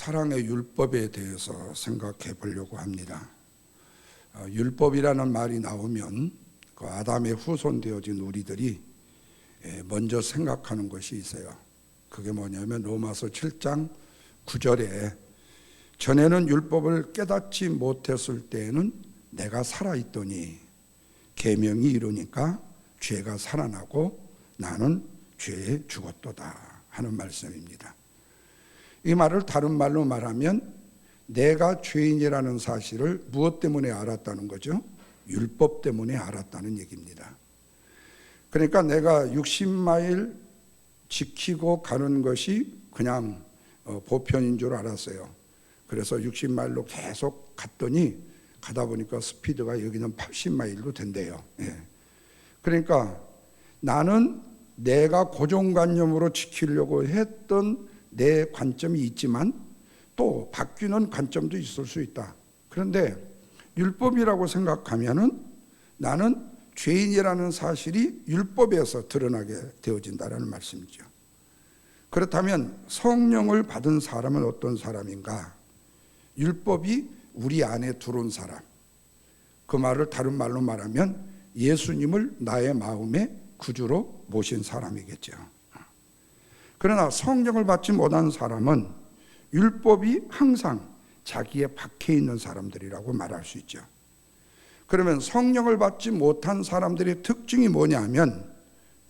사랑의 율법에 대해서 생각해 보려고 합니다. 율법이라는 말이 나오면 그 아담의 후손 되어진 우리들이 먼저 생각하는 것이 있어요. 그게 뭐냐면 로마서 7장 9절에 전에는 율법을 깨닫지 못했을 때에는 내가 살아있더니 계명이 이루니까 죄가 살아나고 나는 죄에 죽었도다 하는 말씀입니다. 이 말을 다른 말로 말하면 내가 죄인이라는 사실을 무엇 때문에 알았다는 거죠? 율법 때문에 알았다는 얘기입니다. 그러니까 내가 60마일 지키고 가는 것이 그냥 보편인 줄 알았어요. 그래서 60마일로 계속 갔더니 가다 보니까 스피드가 여기는 80마일로 된대요. 그러니까 나는 내가 고정관념으로 지키려고 했던 내 관점이 있지만 또 바뀌는 관점도 있을 수 있다. 그런데 율법이라고 생각하면은 나는 죄인이라는 사실이 율법에서 드러나게 되어진다라는 말씀이죠. 그렇다면 성령을 받은 사람은 어떤 사람인가? 율법이 우리 안에 들어온 사람. 그 말을 다른 말로 말하면 예수님을 나의 마음의 구주로 모신 사람이겠죠. 그러나 성령을 받지 못한 사람은 율법이 항상 자기에 박혀 있는 사람들이라고 말할 수 있죠. 그러면 성령을 받지 못한 사람들의 특징이 뭐냐면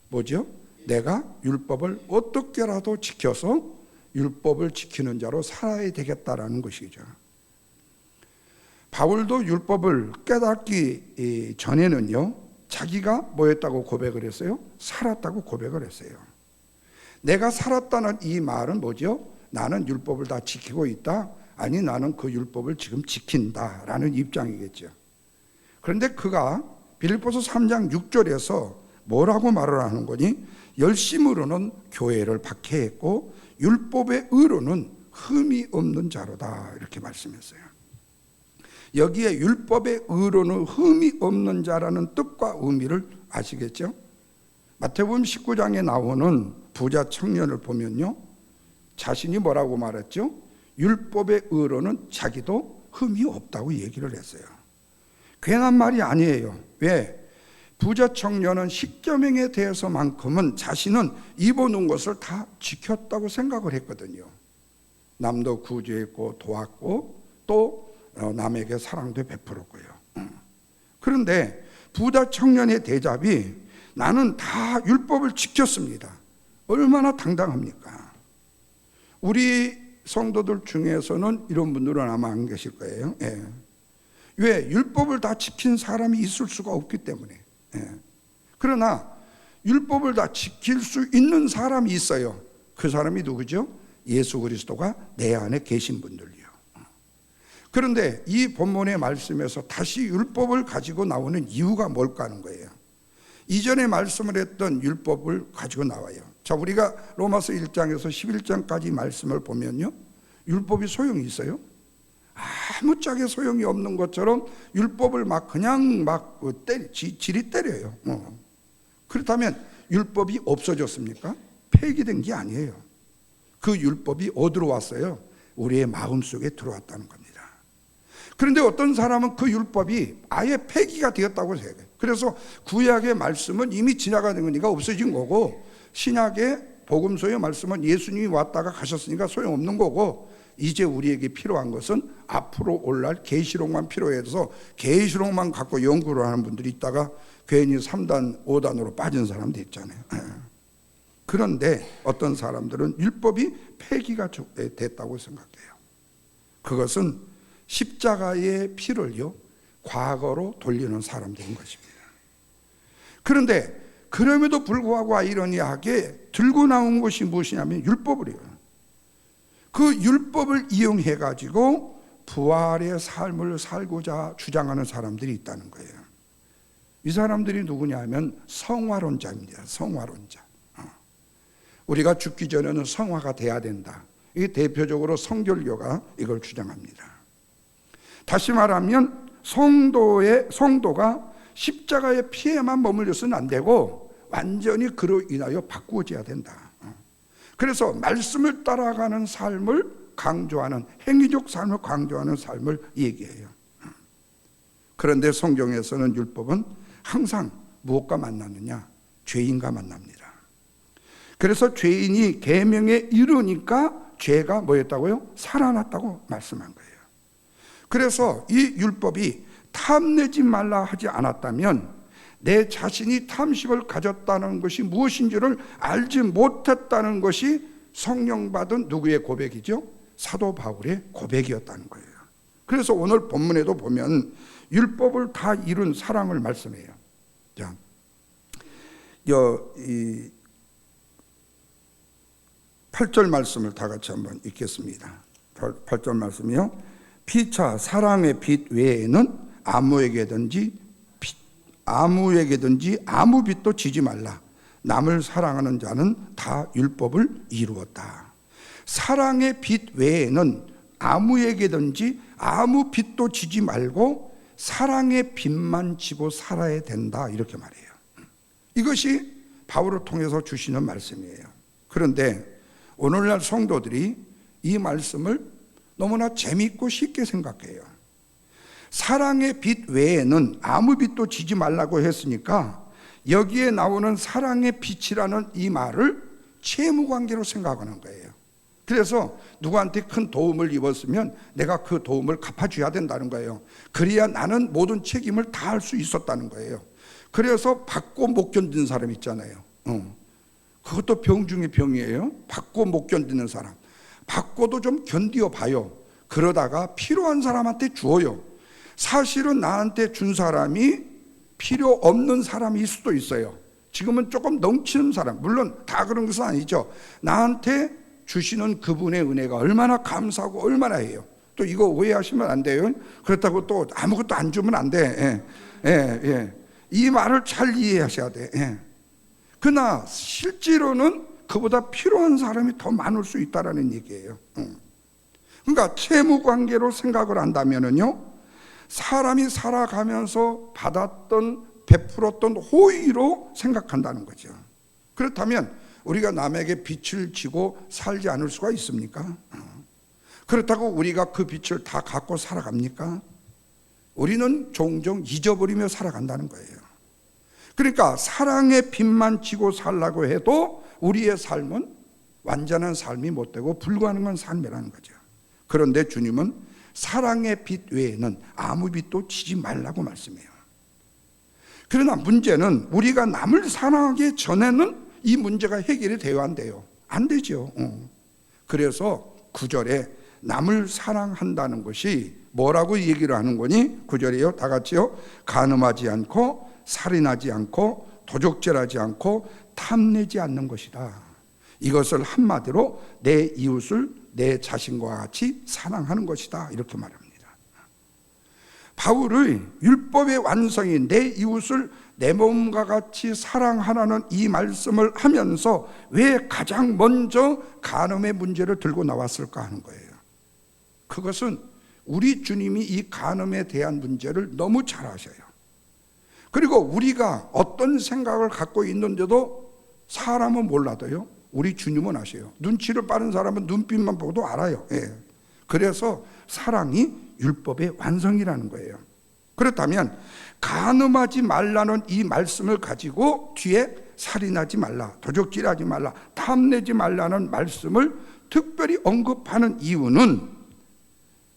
뭐죠? 내가 율법을 어떻게라도 지켜서 율법을 지키는 자로 살아야 되겠다라는 것이죠. 바울도 율법을 깨닫기 전에는요, 자기가 뭐였다고 고백을 했어요? 살았다고 고백을 했어요. 내가 살았다는 이 말은 뭐죠? 나는 율법을 다 지키고 있다? 아니, 나는 그 율법을 지금 지킨다라는 입장이겠죠. 그런데 그가 빌립보서 3장 6절에서 뭐라고 말을 하는 거니? 열심으로는 교회를 박해했고 율법의 의로는 흠이 없는 자로다, 이렇게 말씀했어요. 여기에 율법의 의로는 흠이 없는 자라는 뜻과 의미를 아시겠죠? 마태복음 19장에 나오는 부자 청년을 보면요, 자신이 뭐라고 말했죠? 율법의 의로는 자기도 흠이 없다고 얘기를 했어요. 괜한 말이 아니에요. 왜? 부자 청년은 십계명에 대해서만큼은 자신은 입어놓은 것을 다 지켰다고 생각을 했거든요. 남도 구제했고 도왔고 또 남에게 사랑도 베풀었고요. 그런데 부자 청년의 대답이 나는 다 율법을 지켰습니다. 얼마나 당당합니까? 우리 성도들 중에서는 이런 분들은 아마 안 계실 거예요. 왜? 율법을 다 지킨 사람이 있을 수가 없기 때문에. 그러나 율법을 다 지킬 수 있는 사람이 있어요. 그 사람이 누구죠? 예수 그리스도가 내 안에 계신 분들이요. 그런데 이 본문의 말씀에서 다시 율법을 가지고 나오는 이유가 뭘까 하는 거예요. 이전에 말씀을 했던 율법을 가지고 나와요. 자, 우리가 로마서 1장에서 11장까지 말씀을 보면요, 율법이 소용이 있어요? 아무짝에 소용이 없는 것처럼 율법을 그냥 지리 때려요. 그렇다면 율법이 없어졌습니까? 폐기된 게 아니에요. 그 율법이 어디로 왔어요? 우리의 마음속에 들어왔다는 겁니다. 그런데 어떤 사람은 그 율법이 아예 폐기가 되었다고 생각해요. 그래서 구약의 말씀은 이미 지나가는 거니까 없어진 거고, 신약의 복음서의 말씀은 예수님이 왔다가 가셨으니까 소용없는 거고, 이제 우리에게 필요한 것은 앞으로 올날 계시록만 필요해서 계시록만 갖고 연구를 하는 분들이 있다가 괜히 3단 5단으로 빠진 사람도 있잖아요. 그런데 어떤 사람들은 율법이 폐기가 됐다고 생각해요. 그것은 십자가의 피를요, 과거로 돌리는 사람들인 것입니다. 그런데 그럼에도 불구하고 아이러니하게 들고 나온 것이 무엇이냐면 율법이에요. 그 율법을 이용해 가지고 부활의 삶을 살고자 주장하는 사람들이 있다는 거예요. 이 사람들이 누구냐면 성화론자입니다. 성화론자. 우리가 죽기 전에는 성화가 돼야 된다. 이게 대표적으로 성결교가 이걸 주장합니다. 다시 말하면 성도가 십자가의 피에만 머물려서는 안 되고 완전히 그로 인하여 바꾸어져야 된다. 그래서 말씀을 따라가는 삶을 강조하는, 행위적 삶을 강조하는 삶을 얘기해요. 그런데 성경에서는 율법은 항상 무엇과 만나느냐? 죄인과 만납니다. 그래서 죄인이 계명에 이르니까 죄가 뭐였다고요? 살아났다고 말씀한 거예요. 그래서 이 율법이 탐내지 말라 하지 않았다면 내 자신이 탐심을 가졌다는 것이 무엇인지를 알지 못했다는 것이 성령 받은 누구의 고백이죠? 사도 바울의 고백이었다는 거예요. 그래서 오늘 본문에도 보면 율법을 다 이룬 사랑을 말씀해요. 자, 이 8절 말씀을 다 같이 한번 읽겠습니다. 8절 말씀이요. 피차 사랑의 빛 외에는 아무에게든지 아무 빛도 지지 말라. 남을 사랑하는 자는 다 율법을 이루었다. 사랑의 빛 외에는 아무에게든지 아무 빛도 지지 말고 사랑의 빛만 지고 살아야 된다, 이렇게 말해요. 이것이 바울을 통해서 주시는 말씀이에요. 그런데 오늘날 성도들이 이 말씀을 너무나 재미있고 쉽게 생각해요. 사랑의 빛 외에는 아무 빛도 지지 말라고 했으니까 여기에 나오는 사랑의 빛이라는 이 말을 채무관계로 생각하는 거예요. 그래서 누구한테 큰 도움을 입었으면 내가 그 도움을 갚아줘야 된다는 거예요. 그래야 나는 모든 책임을 다할 수 있었다는 거예요. 그래서 받고 못 견디는 사람 있잖아요. 그것도 병 중에 병이에요. 받고 못 견디는 사람. 받고도 좀 견디어 봐요. 그러다가 필요한 사람한테 주어요. 사실은 나한테 준 사람이 필요 없는 사람일 수도 있어요. 지금은 조금 넘치는 사람, 물론 다 그런 것은 아니죠. 나한테 주시는 그분의 은혜가 얼마나 감사하고 얼마나 해요. 또 이거 오해하시면 안 돼요. 그렇다고 또 아무것도 안 주면 안 돼. 이 말을 잘 이해하셔야 돼. 그러나 실제로는 그보다 필요한 사람이 더 많을 수 있다라는 얘기예요. 그러니까 채무관계로 생각을 한다면은요, 사람이 살아가면서 받았던, 베풀었던 호의로 생각한다는 거죠. 그렇다면 우리가 남에게 빛을 지고 살지 않을 수가 있습니까? 그렇다고 우리가 그 빛을 다 갖고 살아갑니까? 우리는 종종 잊어버리며 살아간다는 거예요. 그러니까 사랑의 빛만 지고 살라고 해도 우리의 삶은 완전한 삶이 못 되고 불가능한 삶이라는 거죠. 그런데 주님은 사랑의 빛 외에는 아무 빛도 지지 말라고 말씀해요. 그러나 문제는 우리가 남을 사랑하기 전에는 이 문제가 해결이 되어야 한대요. 안 되죠. 그래서 9절에 남을 사랑한다는 것이 뭐라고 얘기를 하는 거니? 9절이요. 다 같이요. 간음하지 않고 살인하지 않고 도적질하지 않고 탐내지 않는 것이다. 이것을 한마디로 내 이웃을 내 자신과 같이 사랑하는 것이다, 이렇게 말합니다. 바울의 율법의 완성이 내 이웃을 내 몸과 같이 사랑하라는 이 말씀을 하면서 왜 가장 먼저 간음의 문제를 들고 나왔을까 하는 거예요. 그것은 우리 주님이 이 간음에 대한 문제를 너무 잘 아셔요. 그리고 우리가 어떤 생각을 갖고 있는데도 사람은 몰라도요, 우리 주님은 아셔요. 눈치를 빠른 사람은 눈빛만 보고도 알아요. 그래서 사랑이 율법의 완성이라는 거예요. 그렇다면 간음하지 말라는 이 말씀을 가지고 뒤에 살인하지 말라, 도적질하지 말라, 탐내지 말라는 말씀을 특별히 언급하는 이유는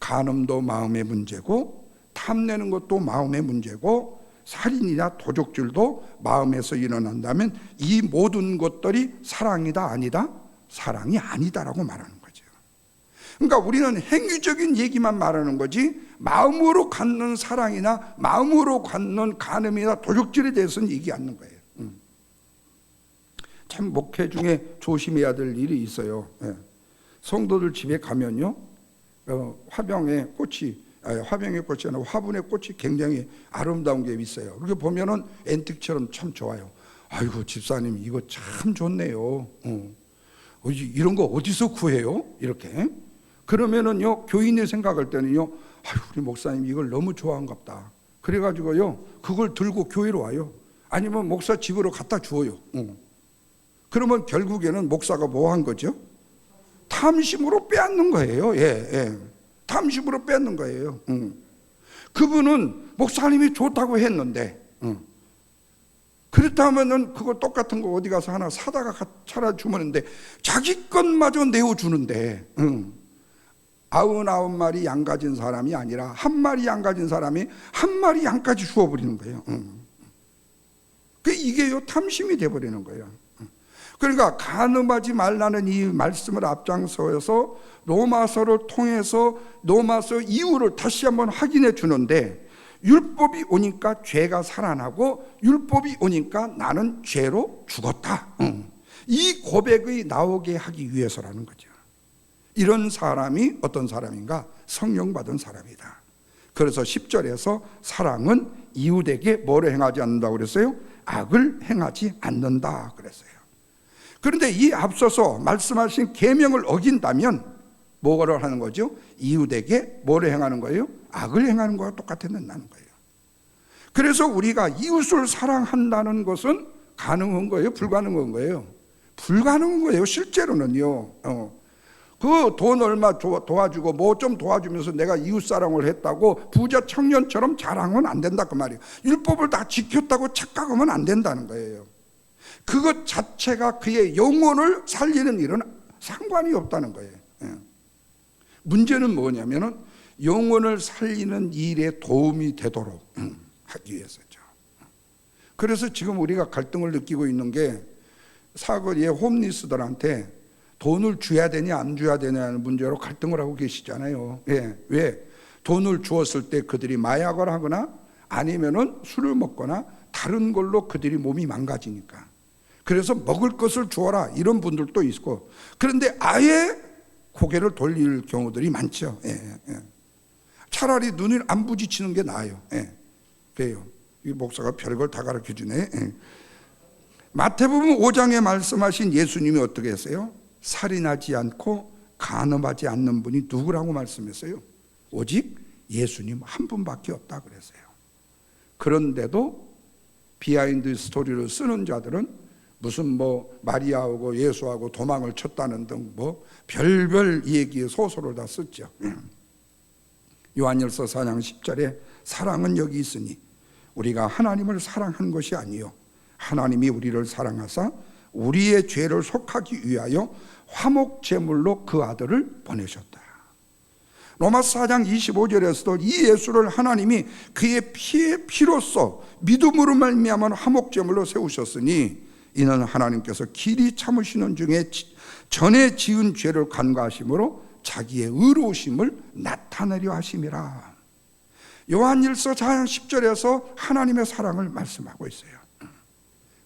간음도 마음의 문제고 탐내는 것도 마음의 문제고 살인이나 도적질도 마음에서 일어난다면 이 모든 것들이 사랑이다 아니다? 사랑이 아니다라고 말하는 거죠. 그러니까 우리는 행위적인 얘기만 말하는 거지 마음으로 갖는 사랑이나 마음으로 갖는 간음이나 도적질에 대해서는 얘기 않는 거예요. 참 목회 중에 조심해야 될 일이 있어요. 성도들 집에 가면요, 화병의 꽃이 아니라 화분의 꽃이 굉장히 아름다운 게 있어요. 그렇게 보면은 앤틱처럼 참 좋아요. 아이고 집사님 이거 참 좋네요. 이런 거 어디서 구해요? 이렇게. 그러면은요, 교인이 생각할 때는요, 아유 우리 목사님 이걸 너무 좋아한갑다. 그래가지고요, 그걸 들고 교회로 와요. 아니면 목사 집으로 갖다 주어요. 그러면 결국에는 목사가 뭐 한 거죠? 탐심으로 빼앗는 거예요. 탐심으로 빼앗는 거예요. 그분은 목사님이 좋다고 했는데, 그렇다면은 그거 똑같은 거 어디 가서 하나 사다가 차라리 주문인데 자기 것마저 내어주는데, 99마리 양 가진 사람이 아니라 한 마리 양 가진 사람이 한 마리 양까지 주워버리는 거예요. 이게요 탐심이 돼버리는 거예요. 그러니까 간음하지 말라는 이 말씀을 앞장서서 로마서를 통해서 로마서 이유를 다시 한번 확인해 주는데, 율법이 오니까 죄가 살아나고 율법이 오니까 나는 죄로 죽었다, 이 고백이 나오게 하기 위해서라는 거죠. 이런 사람이 어떤 사람인가? 성령 받은 사람이다. 그래서 10절에서 사랑은 이웃에게 뭐를 행하지 않는다고 그랬어요? 악을 행하지 않는다 그랬어요. 그런데 이 앞서서 말씀하신 계명을 어긴다면 뭐를 하는 거죠? 이웃에게 뭐를 행하는 거예요? 악을 행하는 거와 똑같았는다는 거예요. 그래서 우리가 이웃을 사랑한다는 것은 가능한 거예요? 불가능한 거예요? 불가능한 거예요. 실제로는요. 그 돈 얼마 도와주고 뭐 좀 도와주면서 내가 이웃 사랑을 했다고 부자 청년처럼 자랑은 안 된다 그 말이에요. 율법을 다 지켰다고 착각하면 안 된다는 거예요. 그것 자체가 그의 영혼을 살리는 일은 상관이 없다는 거예요. 문제는 뭐냐면은 영혼을 살리는 일에 도움이 되도록 하기 위해서죠. 그래서 지금 우리가 갈등을 느끼고 있는 게 사거리의 홈리스들한테 돈을 줘야 되냐 안 줘야 되냐는 문제로 갈등을 하고 계시잖아요. 왜? 돈을 주었을 때 그들이 마약을 하거나 아니면은 술을 먹거나 다른 걸로 그들이 몸이 망가지니까. 그래서 먹을 것을 주어라 이런 분들도 있고, 그런데 아예 고개를 돌릴 경우들이 많죠. 차라리 눈을 안 부딪히는 게 나아요. 그래요. 이 목사가 별걸 다 가르쳐 주네. 마태복음 5장에 말씀하신 예수님이 어떻게 했어요? 살인하지 않고 간음하지 않는 분이 누구라고 말씀했어요? 오직 예수님 한 분밖에 없다 그랬어요. 그런데도 비하인드 스토리를 쓰는 자들은 무슨 뭐 마리아하고 예수하고 도망을 쳤다는 등 뭐 별별 얘기의 소설을 다 썼죠. 요한일서 4장 10절에 사랑은 여기 있으니 우리가 하나님을 사랑한 것이 아니요 하나님이 우리를 사랑하사 우리의 죄를 속하기 위하여 화목제물로 그 아들을 보내셨다. 로마서 4장 25절에서도 이 예수를 하나님이 그의 피로써 믿음으로 말미암아 화목제물로 세우셨으니 이는 하나님께서 길이 참으시는 중에 전에 지은 죄를 간과하심으로 자기의 의로우심을 나타내려 하심이라. 요한일서 4장 10절에서 하나님의 사랑을 말씀하고 있어요.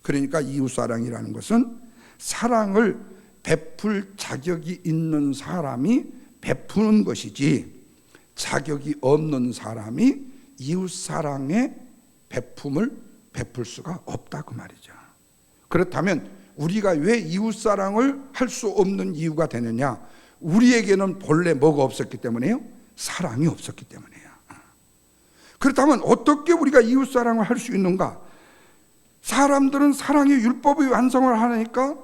그러니까 이웃사랑이라는 것은 사랑을 베풀 자격이 있는 사람이 베푸는 것이지, 자격이 없는 사람이 이웃사랑의 베품을 베풀 수가 없다 그 말이죠. 그렇다면 우리가 왜 이웃사랑을 할 수 없는 이유가 되느냐? 우리에게는 본래 뭐가 없었기 때문에요? 사랑이 없었기 때문이에요. 그렇다면 어떻게 우리가 이웃사랑을 할 수 있는가? 사람들은 사랑의 율법의 완성을 하니까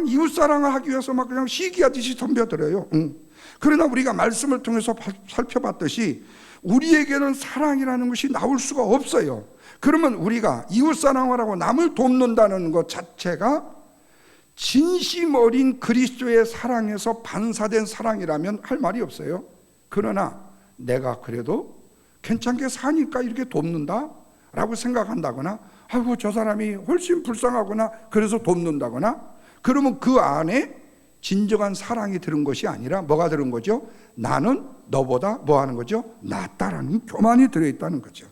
이웃사랑을 하기 위해서 막 그냥 시기하듯이 덤벼들어요. 그러나 우리가 말씀을 통해서 살펴봤듯이 우리에게는 사랑이라는 것이 나올 수가 없어요. 그러면 우리가 이웃사랑을 하고 남을 돕는다는 것 자체가 진심 어린 그리스도의 사랑에서 반사된 사랑이라면 할 말이 없어요. 그러나 내가 그래도 괜찮게 사니까 이렇게 돕는다 라고 생각한다거나, 아이고 저 사람이 훨씬 불쌍하구나 그래서 돕는다거나, 그러면 그 안에 진정한 사랑이 들은 것이 아니라 뭐가 들은 거죠? 나는 너보다 뭐 하는 거죠? 낫다라는 교만이 들어있다는 거죠.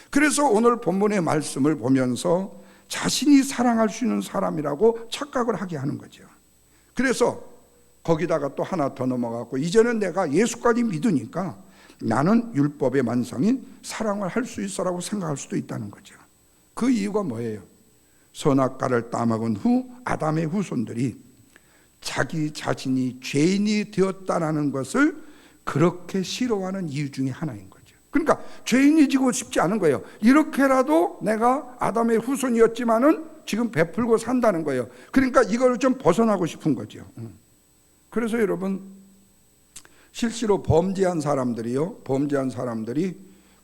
그래서 오늘 본문의 말씀을 보면서 자신이 사랑할 수 있는 사람이라고 착각을 하게 하는 거죠. 그래서 거기다가 또 하나 더 넘어가고, 이제는 내가 예수까지 믿으니까 나는 율법의 완성인 사랑을 할 수 있어라고 생각할 수도 있다는 거죠. 그 이유가 뭐예요? 선악과를 따먹은 후 아담의 후손들이 자기 자신이 죄인이 되었다는 것을 그렇게 싫어하는 이유 중에 하나인 거죠. 그러니까 죄인이 지고 싶지 않은 거예요. 이렇게라도 내가 아담의 후손이었지만은 지금 베풀고 산다는 거예요. 그러니까 이걸 좀 벗어나고 싶은 거죠. 그래서 여러분, 실제로 범죄한 사람들이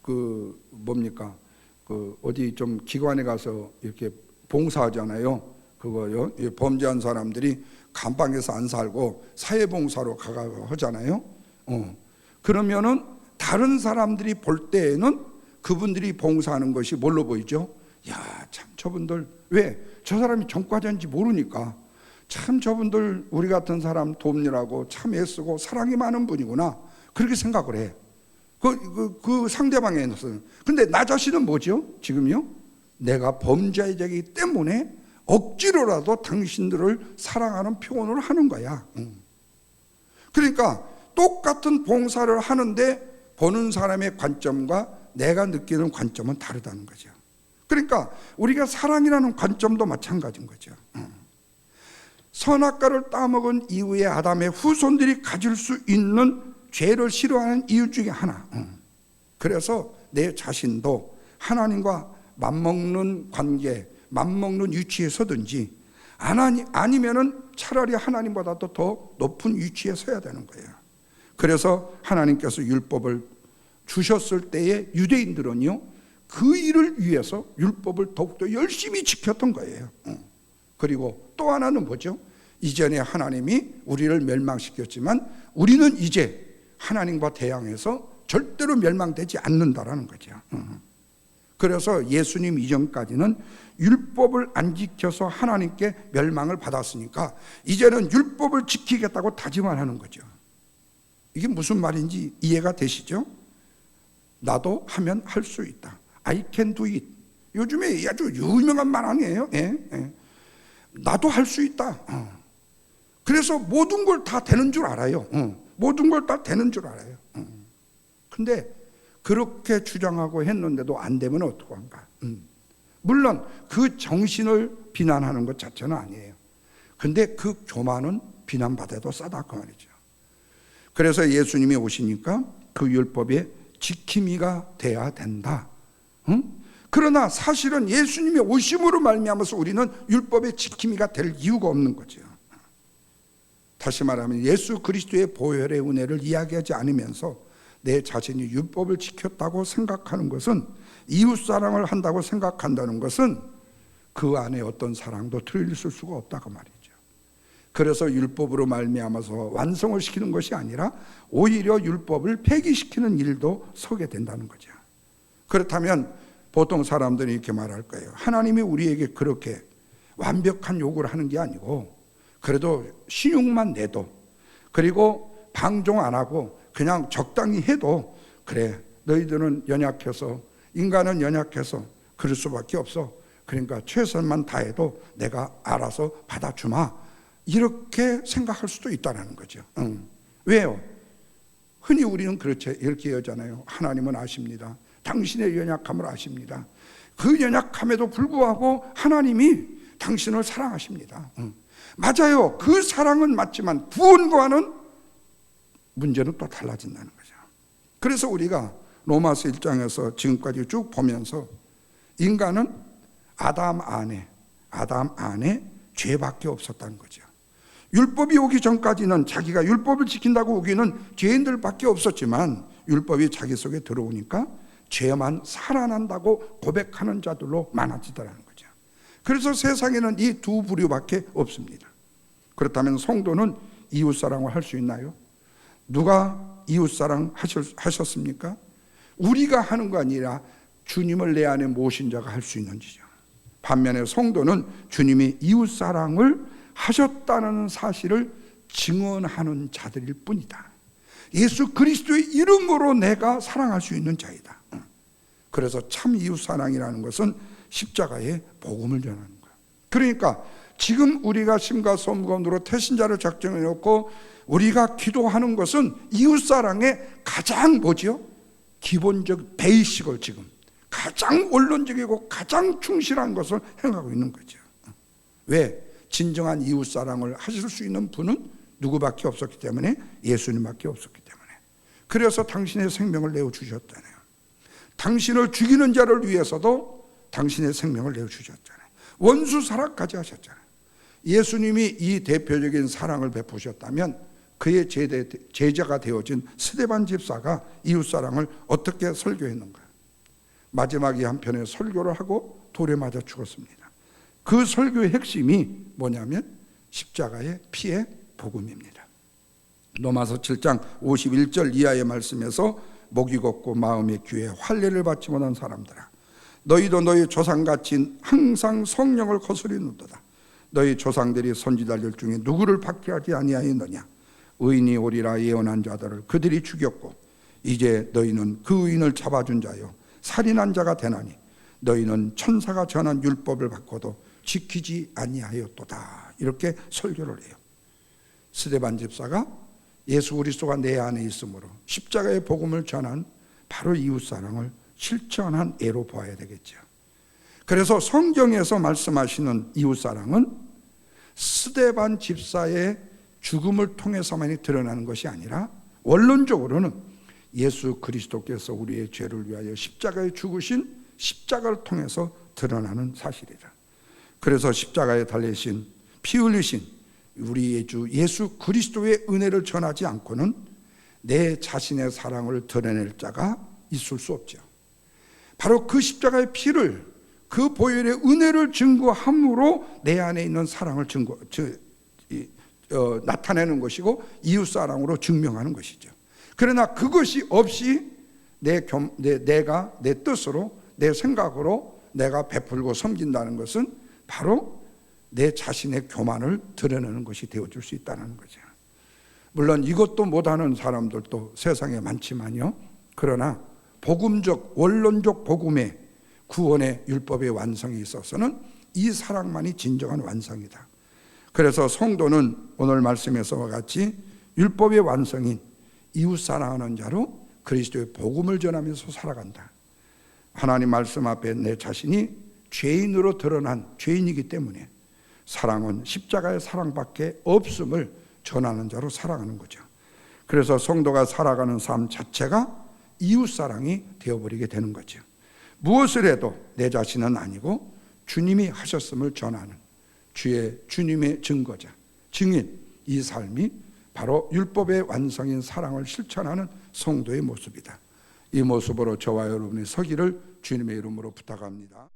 그 뭡니까? 그 어디 좀 기관에 가서 이렇게 봉사하잖아요. 그거요. 범죄한 사람들이 감방에서 안 살고 사회봉사로 가고 하잖아요. 그러면은 다른 사람들이 볼 때에는 그분들이 봉사하는 것이 뭘로 보이죠? 야, 참 저분들, 왜? 저 사람이 전과자인지 모르니까 참 저분들 우리 같은 사람 돕느라고 참 애쓰고 사랑이 많은 분이구나, 그렇게 생각을 해. 그 상대방에서는. 근데 나 자신은 뭐죠? 지금요? 내가 범죄자이기 때문에 억지로라도 당신들을 사랑하는 표현을 하는 거야. 그러니까 똑같은 봉사를 하는데 보는 사람의 관점과 내가 느끼는 관점은 다르다는 거죠. 그러니까 우리가 사랑이라는 관점도 마찬가지인 거죠. 선악과를 따먹은 이후에 아담의 후손들이 가질 수 있는 죄를 싫어하는 이유 중에 하나. 그래서 내 자신도 하나님과 맞먹는 관계, 맞먹는 위치에 서든지 아니면은 차라리 하나님보다도 더 높은 위치에 서야 되는 거예요. 그래서 하나님께서 율법을 주셨을 때에 유대인들은요, 그 일을 위해서 율법을 더욱더 열심히 지켰던 거예요. 그리고 또 하나는 뭐죠? 이전에 하나님이 우리를 멸망시켰지만 우리는 이제 하나님과 대항해서 절대로 멸망되지 않는다라는 거죠. 그래서 예수님 이전까지는 율법을 안 지켜서 하나님께 멸망을 받았으니까 이제는 율법을 지키겠다고 다짐을 하는 거죠. 이게 무슨 말인지 이해가 되시죠? 나도 하면 할 수 있다. I can do it. 요즘에 아주 유명한 말 아니에요? 나도 할 수 있다. 그래서 모든 걸 다 되는 줄 알아요. 모든 걸 다 되는 줄 알아요. 근데 그렇게 주장하고 했는데도 안 되면 어떡한가? 물론 그 정신을 비난하는 것 자체는 아니에요. 근데 그 교만은 비난받아도 싸다 그 말이죠. 그래서 예수님이 오시니까 그 율법의 지킴이가 돼야 된다. 그러나 사실은 예수님이 오심으로 말미암아서 우리는 율법의 지킴이가 될 이유가 없는 거죠. 다시 말하면 예수 그리스도의 보혈의 은혜를 이야기하지 않으면서 내 자신이 율법을 지켰다고 생각하는 것은, 이웃사랑을 한다고 생각한다는 것은 그 안에 어떤 사랑도 들어있을 수가 없다고 말이죠. 그래서 율법으로 말미암아서 완성을 시키는 것이 아니라 오히려 율법을 폐기시키는 일도 서게 된다는 거죠. 그렇다면 보통 사람들이 이렇게 말할 거예요. 하나님이 우리에게 그렇게 완벽한 요구를 하는 게 아니고 그래도 신용만 내도, 그리고 방종 안 하고 그냥 적당히 해도, 그래 너희들은 연약해서, 인간은 연약해서 그럴 수밖에 없어, 그러니까 최선만 다해도 내가 알아서 받아주마, 이렇게 생각할 수도 있다는 거죠. 왜요? 흔히 우리는 그렇죠. 이렇게 여잖아요. 하나님은 아십니다. 당신의 연약함을 아십니다. 그 연약함에도 불구하고 하나님이 당신을 사랑하십니다. 맞아요. 그 사랑은 맞지만 구원과는 문제는 또 달라진다는 거죠. 그래서 우리가 로마서 1장에서 지금까지 쭉 보면서 인간은 아담 안에 죄밖에 없었다는 거죠. 율법이 오기 전까지는 자기가 율법을 지킨다고 오기는 죄인들밖에 없었지만 율법이 자기 속에 들어오니까 죄만 살아난다고 고백하는 자들로 많아지더라는 거죠. 그래서 세상에는 이 두 부류밖에 없습니다. 그렇다면 성도는 이웃사랑을 할 수 있나요? 누가 이웃사랑 하셨습니까? 우리가 하는 거 아니라 주님을 내 안에 모신 자가 할 수 있는지죠. 반면에 성도는 주님이 이웃사랑을 하셨다는 사실을 증언하는 자들일 뿐이다. 예수 그리스도의 이름으로 내가 사랑할 수 있는 자이다. 그래서 참 이웃사랑이라는 것은 십자가의 복음을 전하는 거야. 그러니까 지금 우리가 심가섬건으로 태신자를 작정해 놓고 우리가 기도하는 것은 이웃사랑의 가장 뭐죠? 기본적 베이식을 지금 가장 원론적이고 가장 충실한 것을 행하고 있는 거죠. 왜? 진정한 이웃사랑을 하실 수 있는 분은 누구밖에 없었기 때문에, 예수님밖에 없었기 때문에. 그래서 당신의 생명을 내어주셨잖아요. 당신을 죽이는 자를 위해서도 당신의 생명을 내어주셨잖아요. 원수 사랑까지 하셨잖아요. 예수님이 이 대표적인 사랑을 베푸셨다면 그의 제자가 되어진 스데반 집사가 이웃사랑을 어떻게 설교했는가? 마지막에 한편의 설교를 하고 돌에 맞아 죽었습니다. 그 설교의 핵심이 뭐냐면 십자가의 피의 복음입니다. 로마서 7장 51절 이하의 말씀에서 목이 걷고 마음의 귀에 할례를 받지 못한 사람들아, 너희도 너희 조상같이 항상 성령을 거스리는도다. 너희 조상들이 선지자들 중에 누구를 박해하지 아니하였느냐? 의인이 오리라 예언한 자들을 그들이 죽였고 이제 너희는 그 의인을 잡아준 자요 살인한 자가 되나니 너희는 천사가 전한 율법을 받고도 지키지 아니하였도다. 이렇게 설교를 해요. 스데반 집사가 예수 그리스도가 내 안에 있으므로 십자가의 복음을 전한 바로 이웃사랑을 실천한 예로 보아야 되겠죠. 그래서 성경에서 말씀하시는 이웃사랑은 스데반 집사의 죽음을 통해서만이 드러나는 것이 아니라 원론적으로는 예수 그리스도께서 우리의 죄를 위하여 십자가에 죽으신 십자가를 통해서 드러나는 사실이다. 그래서 십자가에 달리신 피 흘리신 우리의 주 예수 그리스도의 은혜를 전하지 않고는 내 자신의 사랑을 드러낼 자가 있을 수 없죠. 바로 그 십자가의 피를, 그 보혈의 은혜를 증거함으로 내 안에 있는 사랑을 나타내는 것이고 이웃사랑으로 증명하는 것이죠. 그러나 그것이 없이 내가 내 뜻으로 내 생각으로 내가 베풀고 섬긴다는 것은 바로 내 자신의 교만을 드러내는 것이 되어줄 수 있다는 거죠. 물론 이것도 못하는 사람들도 세상에 많지만요, 그러나 복음적 원론적 복음의 구원의 율법의 완성에 있어서는 이 사랑만이 진정한 완성이다. 그래서 성도는 오늘 말씀에서와 같이 율법의 완성인 이웃 사랑하는 자로 그리스도의 복음을 전하면서 살아간다. 하나님 말씀 앞에 내 자신이 죄인으로 드러난 죄인이기 때문에 사랑은 십자가의 사랑밖에 없음을 전하는 자로 살아가는 거죠. 그래서 성도가 살아가는 삶 자체가 이웃사랑이 되어버리게 되는 거죠. 무엇을 해도 내 자신은 아니고 주님이 하셨음을 전하는 주님의 증거자, 증인, 이 삶이 바로 율법의 완성인 사랑을 실천하는 성도의 모습이다. 이 모습으로 저와 여러분이 서기를 주님의 이름으로 부탁합니다.